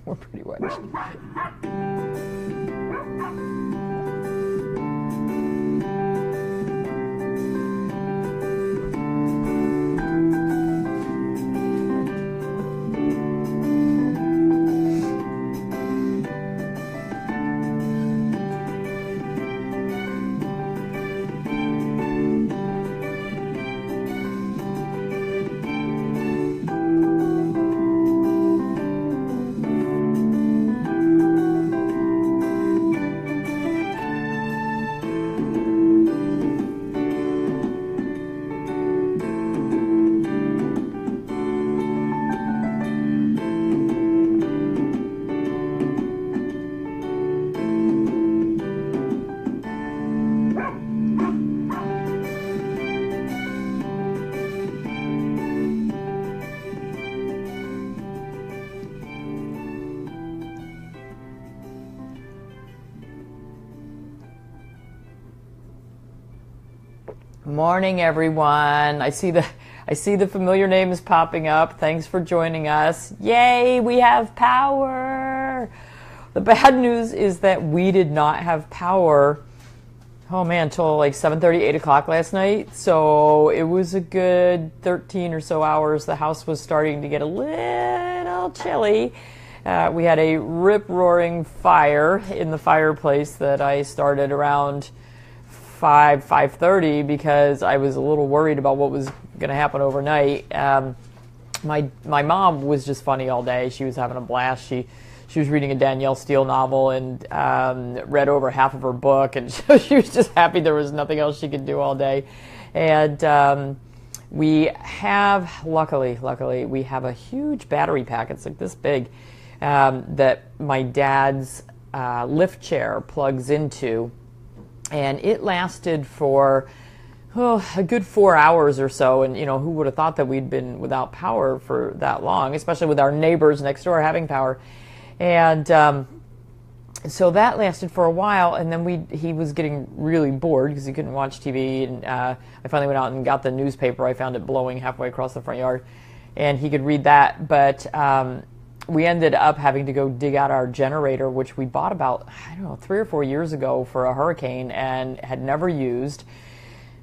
We're pretty wedged. Morning, everyone. I see the familiar names popping up. Thanks for joining us. Yay, we have power. The bad news is that we did not have power, oh man, until like 7:30, 8 o'clock last night. So it was a good 13 or so hours. The house was starting to get a little chilly. We had a rip-roaring fire in the fireplace that I started around 5:30 because I was a little worried about what was going to happen overnight. My mom was just funny all day. She was having a blast. She was reading a Danielle Steele novel and read over half of her book, and so she was just happy there was nothing else she could do all day. And we have, luckily, we have a huge battery pack. It's like this big that my dad's lift chair plugs into. And it lasted for a good 4 hours or so. And, who would have thought that we'd been without power for that long, especially with our neighbors next door having power. And so that lasted for a while. And then he was getting really bored because he couldn't watch TV. And I finally went out and got the newspaper. I found it blowing halfway across the front yard. And he could read that. But we ended up having to go dig out our generator, which we bought about, 3 or 4 years ago for a hurricane and had never used.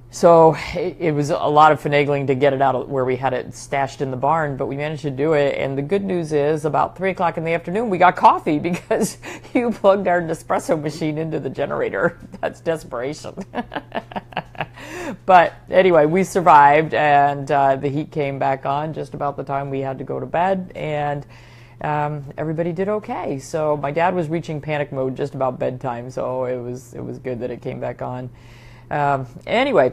So it was a lot of finagling to get it out of where we had it stashed in the barn, but we managed to do it. And the good news is about 3 o'clock in the afternoon, we got coffee because you plugged our Nespresso machine into the generator. That's desperation. But anyway, we survived, and the heat came back on just about the time we had to go to bed. And everybody did okay. So my dad was reaching panic mode just about bedtime, so it was good that it came back on. Anyway,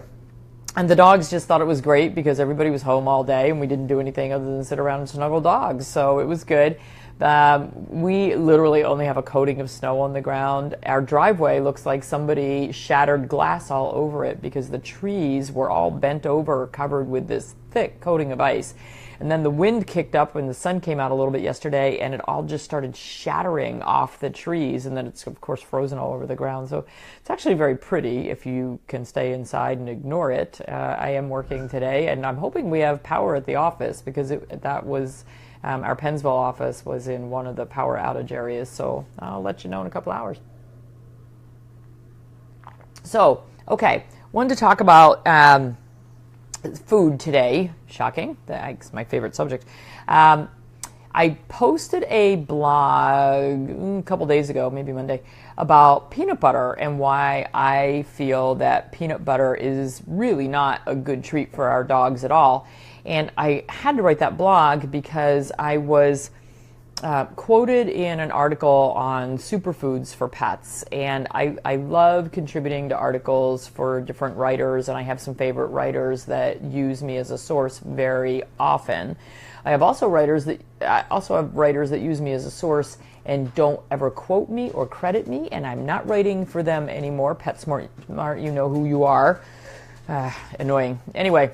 and the dogs just thought it was great because everybody was home all day and we didn't do anything other than sit around and snuggle dogs, so it was good. We literally only have a coating of snow on the ground. Our driveway looks like somebody shattered glass all over it because the trees were all bent over, covered with this thick coating of ice. And then the wind kicked up when the sun came out a little bit yesterday, and it all just started shattering off the trees, and then it's, of course, frozen all over the ground. So it's actually very pretty if you can stay inside and ignore it. I am working today, and I'm hoping we have power at the office because that was our Pennsville office was in one of the power outage areas, so I'll let you know in a couple hours. So, okay, wanted to talk about food today. Shocking. That's my favorite subject. I posted a blog a couple days ago, maybe Monday, about peanut butter and why I feel that peanut butter is really not a good treat for our dogs at all. And I had to write that blog because I was quoted in an article on superfoods for pets, and I love contributing to articles for different writers, and I have some favorite writers that use me as a source very often. I also have writers that use me as a source and don't ever quote me or credit me, and I'm not writing for them anymore. Petsmart, you know who you are. Annoying. Anyway.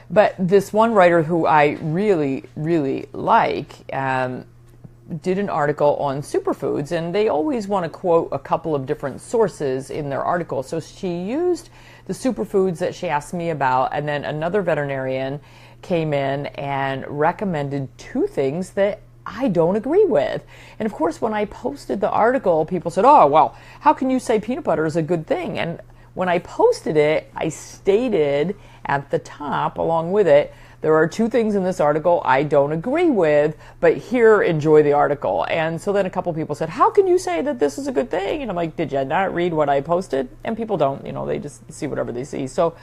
But this one writer who I really, really like did an article on superfoods, and they always want to quote a couple of different sources in their article. So she used the superfoods that she asked me about, and then another veterinarian came in and recommended two things that I don't agree with. And of course, when I posted the article, people said, oh, well, how can you say peanut butter is a good thing? And when I posted it, I stated at the top, along with it, there are 2 things in this article I don't agree with, but here, enjoy the article. And so then a couple people said, how can you say that this is a good thing? And I'm like, did you not read what I posted? And people don't, they just see whatever they see. So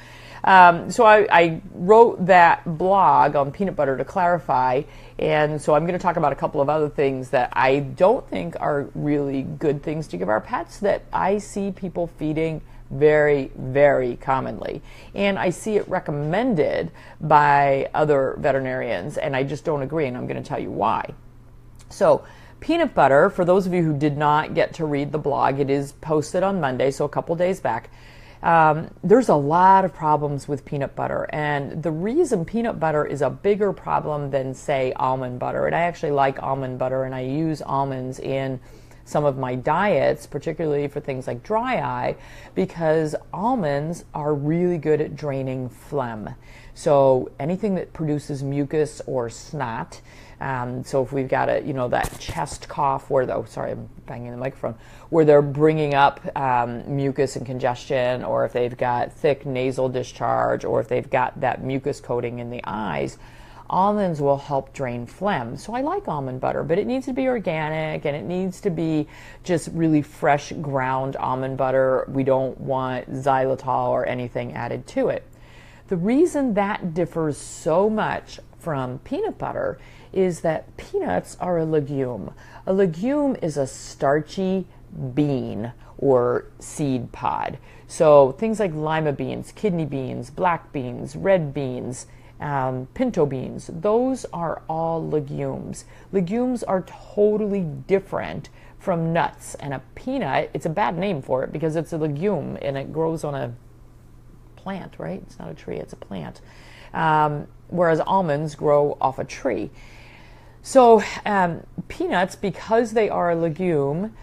I wrote that blog on peanut butter to clarify, and so I'm going to talk about a couple of other things that I don't think are really good things to give our pets that I see people feeding very, very commonly. And I see it recommended by other veterinarians, and I just don't agree, and I'm going to tell you why. So peanut butter, for those of you who did not get to read the blog, it is posted on Monday, so a couple days back. There's a lot of problems with peanut butter, and the reason peanut butter is a bigger problem than, say, almond butter, and I actually like almond butter, and I use almonds in some of my diets, particularly for things like dry eye, because almonds are really good at draining phlegm. So anything that produces mucus or snot, so if we've got that chest cough where I'm banging the microphone, where they're bringing up mucus and congestion, or if they've got thick nasal discharge, or if they've got that mucus coating in the eyes, almonds will help drain phlegm. So I like almond butter, but it needs to be organic, and it needs to be just really fresh ground almond butter. We don't want xylitol or anything added to it. The reason that differs so much from peanut butter is that peanuts are a legume. A legume is a starchy bean or seed pod. So things like lima beans, kidney beans, black beans, red beans, pinto beans, those are all legumes. Legumes are totally different from nuts, and a peanut, it's a bad name for it because it's a legume and it grows on a plant, right? It's not a tree, it's a plant. Whereas almonds grow off a tree. So peanuts, because they are a legume,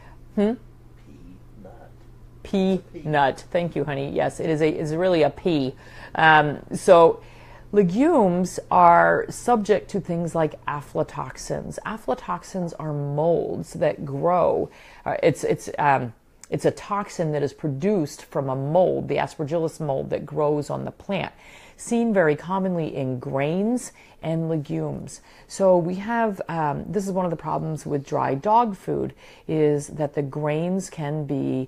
peanut. Thank you, honey. Yes, it is really a pea. So legumes are subject to things like aflatoxins. Aflatoxins are molds that grow. It's a toxin that is produced from a mold, the Aspergillus mold that grows on the plant, seen very commonly in grains and legumes. So we have, this is one of the problems with dry dog food, is that the grains can be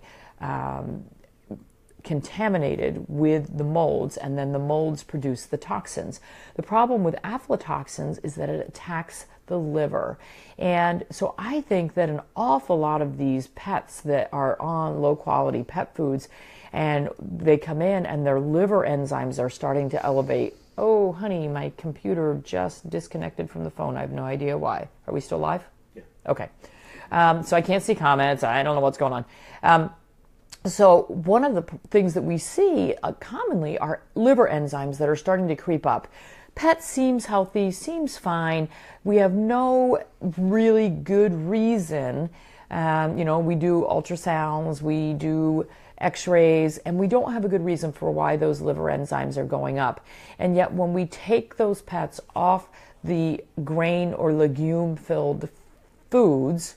contaminated with the molds, and then the molds produce the toxins. The problem with aflatoxins is that it attacks the liver. And so I think that an awful lot of these pets that are on low quality pet foods, and they come in and their liver enzymes are starting to elevate. Oh, honey, my computer just disconnected from the phone. I have no idea why. Are we still live? Yeah. Okay. So I can't see comments. I don't know what's going on. So one of the things that we see commonly are liver enzymes that are starting to creep up. Pet seems healthy, seems fine. We have no really good reason. We do ultrasounds, we do x-rays, and we don't have a good reason for why those liver enzymes are going up. And yet when we take those pets off the grain or legume-filled foods,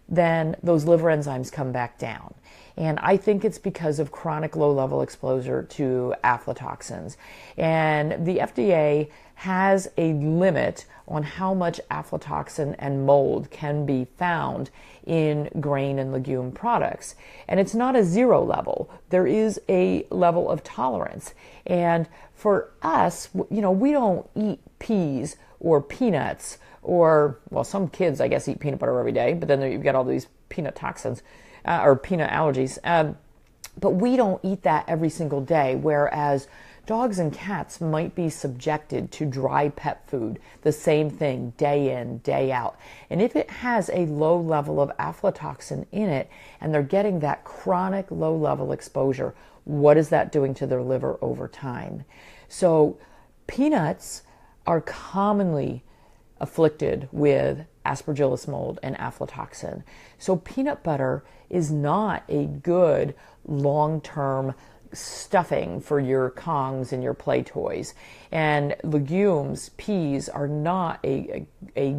then those liver enzymes come back down. And I think it's because of chronic low-level exposure to aflatoxins. And the FDA has a limit on how much aflatoxin and mold can be found in grain and legume products. And it's not a 0 level. There is a level of tolerance. And for us, we don't eat peas or peanuts or, well, some kids, I guess, eat peanut butter every day, but then you've got all these peanut toxins. Or peanut allergies, but we don't eat that every single day, whereas dogs and cats might be subjected to dry pet food, the same thing, day in, day out. And if it has a low level of aflatoxin in it, and they're getting that chronic low level exposure, what is that doing to their liver over time? So peanuts are commonly afflicted with Aspergillus mold and aflatoxin. So peanut butter is not a good long-term stuffing for your Kongs and your play toys. And legumes, peas, are not a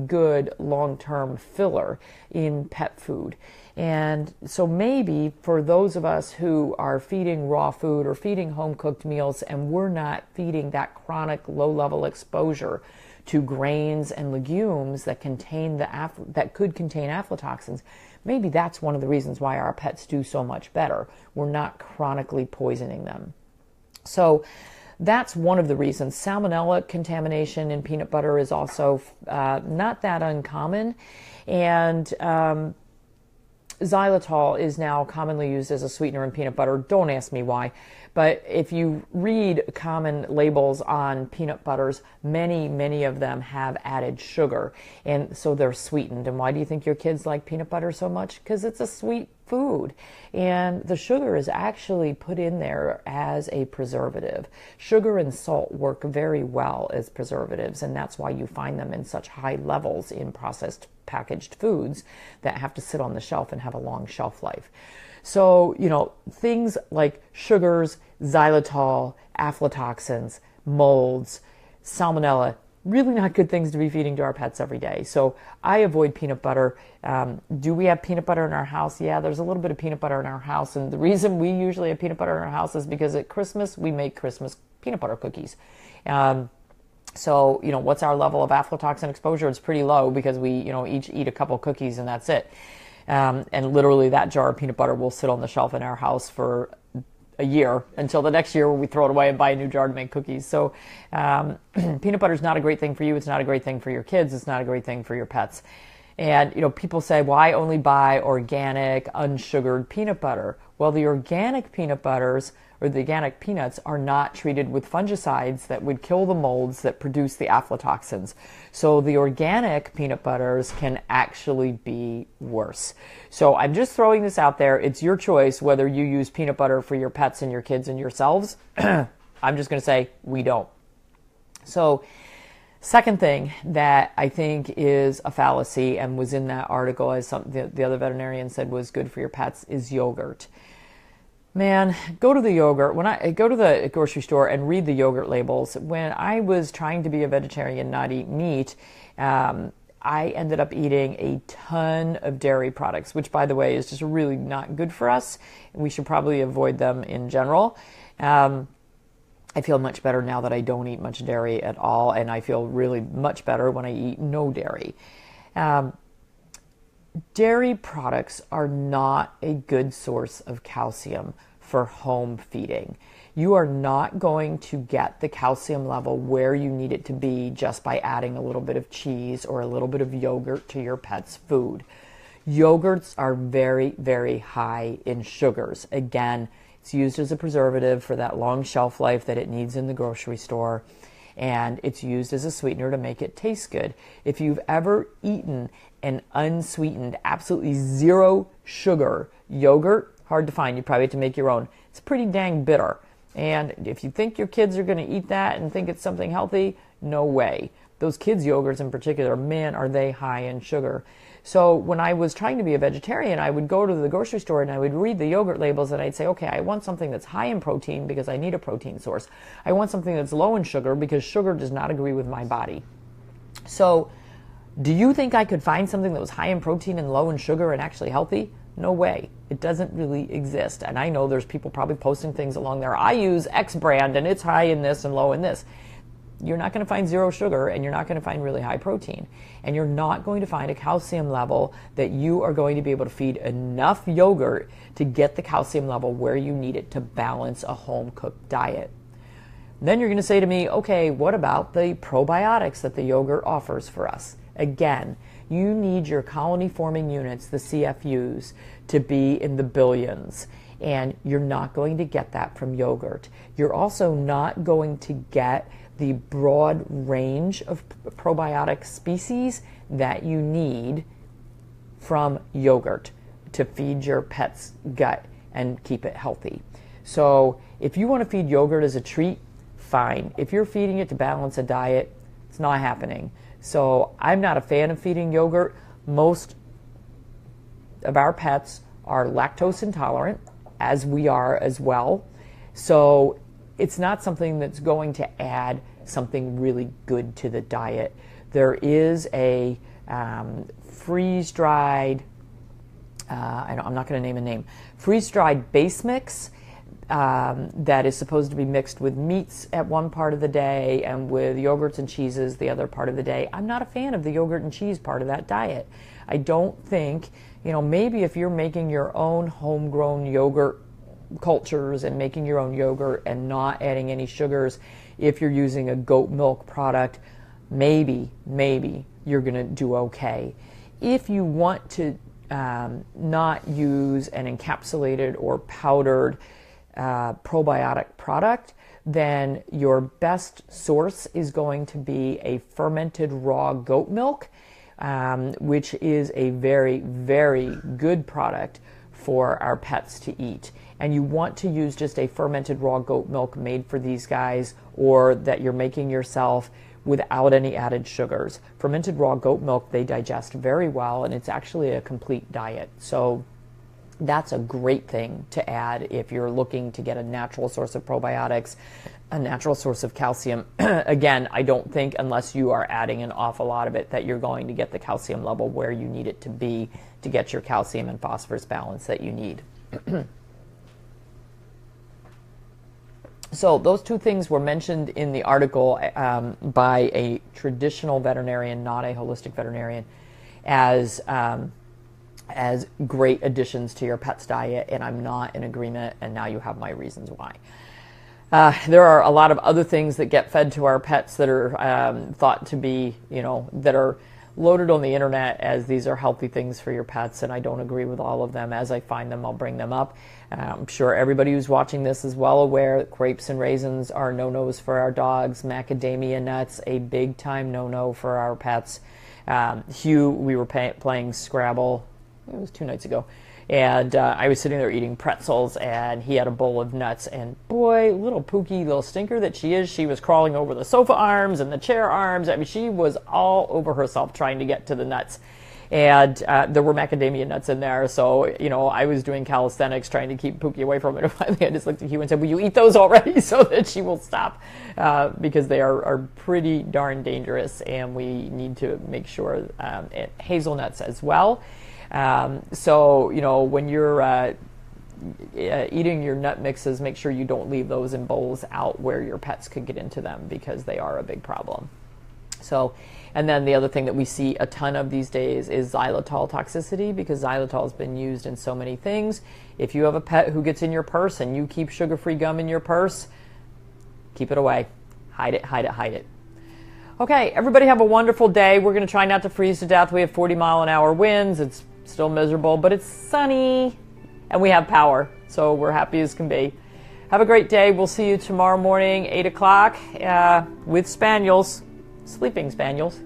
good long-term filler in pet food. And so maybe for those of us who are feeding raw food or feeding home-cooked meals, and we're not feeding that chronic low-level exposure to grains and legumes that contain that could contain aflatoxins, maybe that's one of the reasons why our pets do so much better. We're not chronically poisoning them. So that's one of the reasons. Salmonella contamination in peanut butter is also not that uncommon. And xylitol is now commonly used as a sweetener in peanut butter. Don't ask me why. But if you read common labels on peanut butters, many of them have added sugar. And so they're sweetened. And why do you think your kids like peanut butter so much? Because it's a sweet food. And the sugar is actually put in there as a preservative. Sugar and salt work very well as preservatives. And that's why you find them in such high levels in processed packaged foods that have to sit on the shelf and have a long shelf life. So, things like sugars, xylitol, aflatoxins, molds, salmonella, really not good things to be feeding to our pets every day. So I avoid peanut butter. Do we have peanut butter in our house? Yeah, there's a little bit of peanut butter in our house. And the reason we usually have peanut butter in our house is because at Christmas, we make Christmas peanut butter cookies. So, what's our level of aflatoxin exposure? It's pretty low because we, each eat a couple cookies and that's it. And literally that jar of peanut butter will sit on the shelf in our house for a year until the next year when we throw it away and buy a new jar to make cookies. So peanut butter is not a great thing for you. It's not a great thing for your kids. It's not a great thing for your pets. And, people say, why only buy organic, unsugared peanut butter? Well, the organic peanut butters or the organic peanuts are not treated with fungicides that would kill the molds that produce the aflatoxins. So the organic peanut butters can actually be worse. So I'm just throwing this out there. It's your choice whether you use peanut butter for your pets and your kids and yourselves. I'm just going to say we don't. So second thing that I think is a fallacy and was in that article, as the other veterinarian said was good for your pets, is yogurt. Man, go to the yogurt. When I go to the grocery store and read the yogurt labels, when I was trying to be a vegetarian, not eat meat, I ended up eating a ton of dairy products, which, by the way, is just really not good for us. We should probably avoid them in general. I feel much better now that I don't eat much dairy at all, and I feel really much better when I eat no dairy. Dairy products are not a good source of calcium for home feeding. You are not going to get the calcium level where you need it to be just by adding a little bit of cheese or a little bit of yogurt to your pet's food. Yogurts are very high in sugars. Again, it's used as a preservative for that long shelf life that it needs in the grocery store. And it's used as a sweetener to make it taste good. If you've ever eaten an unsweetened, absolutely zero sugar yogurt, hard to find. You probably have to make your own. It's pretty dang bitter. And if you think your kids are going to eat that and think it's something healthy, no way. Those kids' yogurts in particular, man, are they high in sugar. So when I was trying to be a vegetarian, I would go to the grocery store and I would read the yogurt labels and I'd say, okay, I want something that's high in protein because I need a protein source. I want something that's low in sugar because sugar does not agree with my body. So do you think I could find something that was high in protein and low in sugar and actually healthy? No way. It doesn't really exist. And I know there's people probably posting things along there. I use X brand and it's high in this and low in this. You're not going to find zero sugar and you're not going to find really high protein. And you're not going to find a calcium level that you are going to be able to feed enough yogurt to get the calcium level where you need it to balance a home-cooked diet. Then you're going to say to me, okay, what about the probiotics that the yogurt offers for us? Again, you need your colony-forming units, the CFUs, to be in the billions. And you're not going to get that from yogurt. You're also not going to get the broad range of probiotic species that you need from yogurt to feed your pet's gut and keep it healthy. So if you want to feed yogurt as a treat, fine. If you're feeding it to balance a diet, it's not happening. So I'm not a fan of feeding yogurt. Most of our pets are lactose intolerant, as we are as well. So it's not something that's going to add something really good to the diet. There is a freeze-dried, I'm not going to name a name, freeze-dried base mix that is supposed to be mixed with meats at one part of the day and with yogurts and cheeses the other part of the day. I'm not a fan of the yogurt and cheese part of that diet. I don't think, maybe if you're making your own homegrown yogurt cultures and making your own yogurt and not adding any sugars, if you're using a goat milk product, maybe you're going to do okay. If you want to not use an encapsulated or powdered probiotic product, then your best source is going to be a fermented raw goat milk, which is a very, very good product for our pets to eat. And you want to use just a fermented raw goat milk made for these guys, or that you're making yourself without any added sugars. Fermented raw goat milk, they digest very well, and it's actually a complete diet. So that's a great thing to add if you're looking to get a natural source of probiotics, a natural source of calcium. Again, I don't think, unless you are adding an awful lot of it, that you're going to get the calcium level where you need it to be to get your calcium and phosphorus balance that you need. So those two things were mentioned in the article by a traditional veterinarian, not a holistic veterinarian, as great additions to your pet's diet, and I'm not in agreement, and now you have my reasons why. There are a lot of other things that get fed to our pets that are thought to be, that are loaded on the internet as these are healthy things for your pets, and I don't agree with all of them. As I find them, I'll bring them up. I'm sure everybody who's watching this is well aware that grapes and raisins are no-nos for our dogs. Macadamia nuts, a big-time no-no for our pets. Hugh, we were playing Scrabble, it was 2 nights ago, and I was sitting there eating pretzels, and he had a bowl of nuts, and boy, little Pookie, little stinker that she is, she was crawling over the sofa arms and the chair arms. I mean, she was all over herself trying to get to the nuts. And there were macadamia nuts in there, so, I was doing calisthenics trying to keep Pookie away from it. And finally, I just looked at Hugh and said, will you eat those already, so that she will stop, because they are pretty darn dangerous, and we need to make sure, and hazelnuts as well. So, when you're eating your nut mixes, make sure you don't leave those in bowls out where your pets could get into them, because they are a big problem. So, and then the other thing that we see a ton of these days is xylitol toxicity, because xylitol has been used in so many things. If you have a pet who gets in your purse and you keep sugar-free gum in your purse, keep it away. Hide it, hide it, hide it. Okay, everybody have a wonderful day. We're going to try not to freeze to death. We have 40-mile-an-hour winds. It's still miserable, but it's sunny, and we have power, so we're happy as can be. Have a great day. We'll see you tomorrow morning, 8 o'clock, with spaniels, sleeping spaniels.